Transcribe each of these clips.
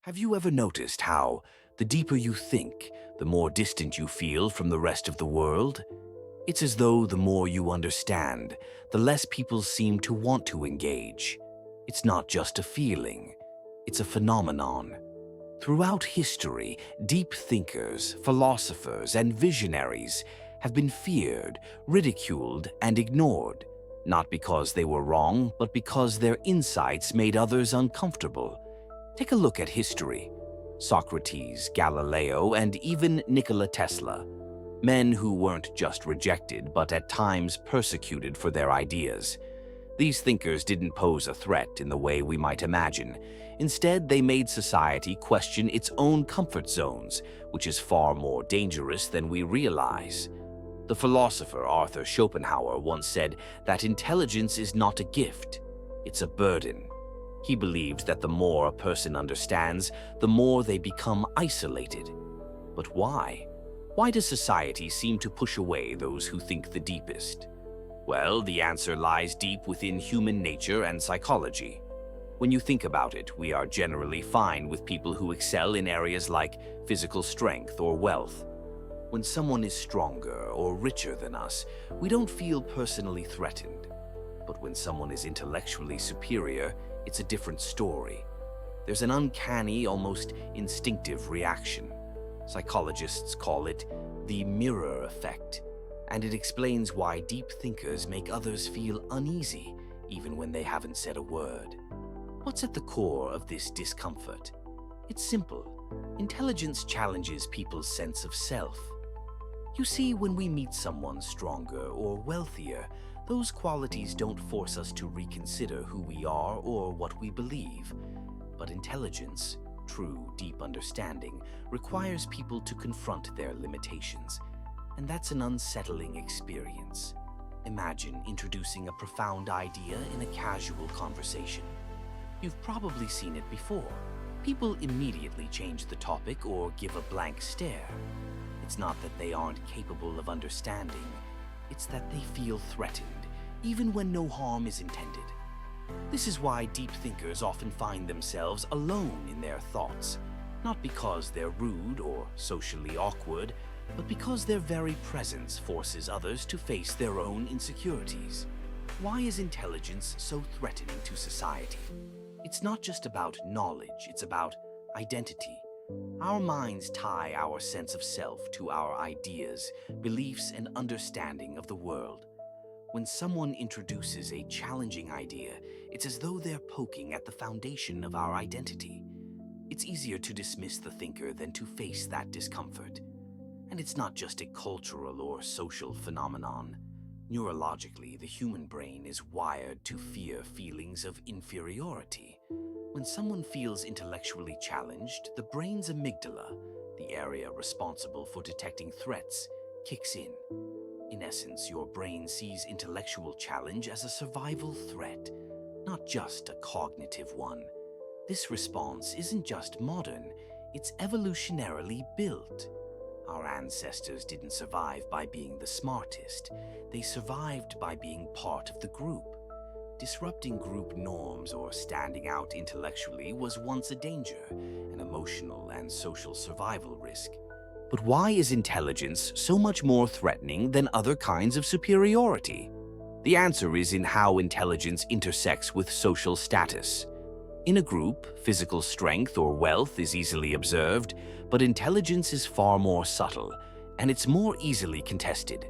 Have you ever noticed how, the deeper you think, the more distant you feel from the rest of the world? It's as though the more you understand, the less people seem to want to engage. It's not just a feeling, it's a phenomenon. Throughout history, deep thinkers, philosophers, and visionaries have been feared, ridiculed, and ignored, not because they were wrong, but because their insights made others uncomfortable. Take a look at history. Socrates, Galileo, and even Nikola Tesla. Men who weren't just rejected, but at times persecuted for their ideas. These thinkers didn't pose a threat in the way we might imagine. Instead, they made society question its own comfort zones, which is far more dangerous than we realize. The philosopher Arthur Schopenhauer once said that intelligence is not a gift, it's a burden. He believes that the more a person understands, the more they become isolated. But why? Why does society seem to push away those who think the deepest? Well, the answer lies deep within human nature and psychology. When you think about it, we are generally fine with people who excel in areas like physical strength or wealth. When someone is stronger or richer than us, we don't feel personally threatened. But when someone is intellectually superior, it's a different story. There's an uncanny, almost instinctive reaction. Psychologists call it the mirror effect, and it explains why deep thinkers make others feel uneasy even when they haven't said a word. What's at the core of this discomfort? It's simple. Intelligence challenges people's sense of self. You see, when we meet someone stronger or wealthier, those qualities don't force us to reconsider who we are or what we believe. But intelligence, true, deep understanding, requires people to confront their limitations. And that's an unsettling experience. Imagine introducing a profound idea in a casual conversation. You've probably seen it before. People immediately change the topic or give a blank stare. It's not that they aren't capable of understanding. It's that they feel threatened, even when no harm is intended. This is why deep thinkers often find themselves alone in their thoughts, not because they're rude or socially awkward, but because their very presence forces others to face their own insecurities. Why is intelligence so threatening to society? It's not just about knowledge, it's about identity. Our minds tie our sense of self to our ideas, beliefs, and understanding of the world. When someone introduces a challenging idea, it's as though they're poking at the foundation of our identity. It's easier to dismiss the thinker than to face that discomfort. And it's not just a cultural or social phenomenon. Neurologically, the human brain is wired to fear feelings of inferiority. When someone feels intellectually challenged, the brain's amygdala, the area responsible for detecting threats, kicks in. In essence, your brain sees intellectual challenge as a survival threat, not just a cognitive one. This response isn't just modern, it's evolutionarily built. Our ancestors didn't survive by being the smartest, they survived by being part of the group. Disrupting group norms or standing out intellectually was once a danger, an emotional and social survival risk. But why is intelligence so much more threatening than other kinds of superiority? The answer is in how intelligence intersects with social status. In a group, physical strength or wealth is easily observed, but intelligence is far more subtle, and it's more easily contested.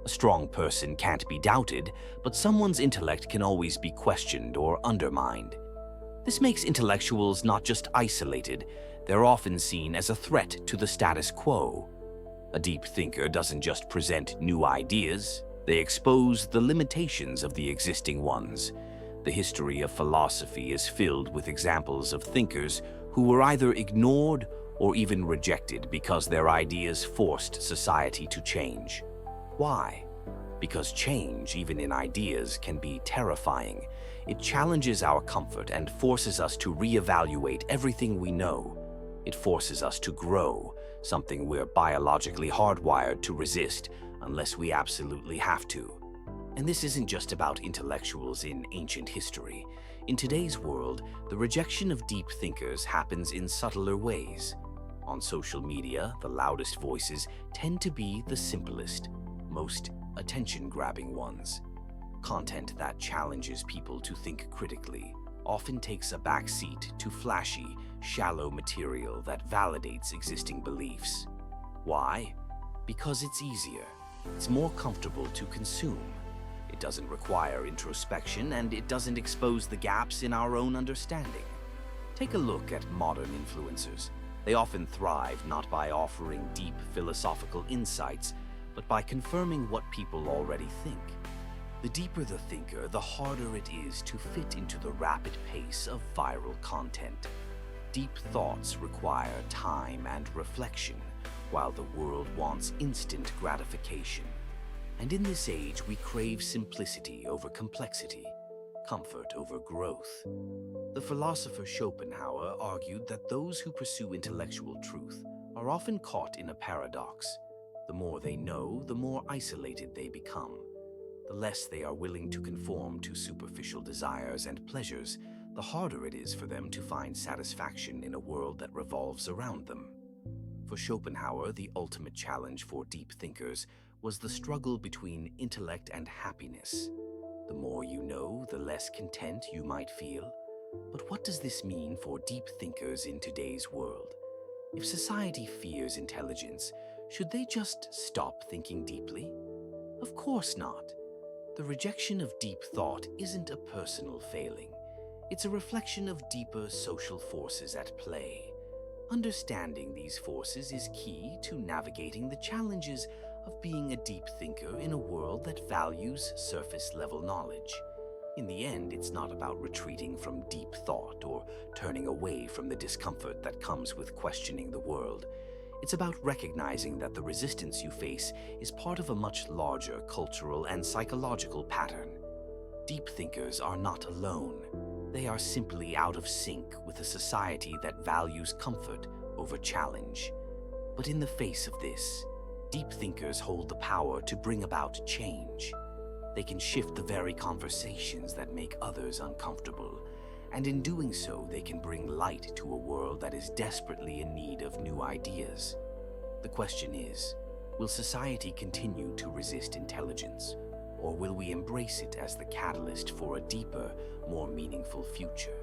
A strong person can't be doubted, but someone's intellect can always be questioned or undermined. This makes intellectuals not just isolated, they're often seen as a threat to the status quo. A deep thinker doesn't just present new ideas, they expose the limitations of the existing ones. The history of philosophy is filled with examples of thinkers who were either ignored or even rejected because their ideas forced society to change. Why? Because change, even in ideas, can be terrifying. It challenges our comfort and forces us to reevaluate everything we know. It forces us to grow, something we're biologically hardwired to resist unless we absolutely have to. And this isn't just about intellectuals in ancient history. In today's world, the rejection of deep thinkers happens in subtler ways. On social media, the loudest voices tend to be the simplest, most attention-grabbing ones. Content that challenges people to think critically often takes a backseat to flashy, shallow material that validates existing beliefs. Why? Because it's easier. It's more comfortable to consume. It doesn't require introspection, and it doesn't expose the gaps in our own understanding. Take a look at modern influencers. They often thrive not by offering deep philosophical insights, but by confirming what people already think. The deeper the thinker, the harder it is to fit into the rapid pace of viral content. Deep thoughts require time and reflection, while the world wants instant gratification. And in this age, we crave simplicity over complexity, comfort over growth. The philosopher Schopenhauer argued that those who pursue intellectual truth are often caught in a paradox. The more they know, the more isolated they become. The less they are willing to conform to superficial desires and pleasures, the harder it is for them to find satisfaction in a world that revolves around them. For Schopenhauer, the ultimate challenge for deep thinkers was the struggle between intellect and happiness. The more you know, the less content you might feel. But what does this mean for deep thinkers in today's world? If society fears intelligence, should they just stop thinking deeply? Of course not. The rejection of deep thought isn't a personal failing. It's a reflection of deeper social forces at play. Understanding these forces is key to navigating the challenges of being a deep thinker in a world that values surface-level knowledge. In the end, it's not about retreating from deep thought or turning away from the discomfort that comes with questioning the world. It's about recognizing that the resistance you face is part of a much larger cultural and psychological pattern. Deep thinkers are not alone. They are simply out of sync with a society that values comfort over challenge. But in the face of this, deep thinkers hold the power to bring about change. They can shift the very conversations that make others uncomfortable, and in doing so, they can bring light to a world that is desperately in need of new ideas. The question is, will society continue to resist intelligence, or will we embrace it as the catalyst for a deeper, more meaningful future?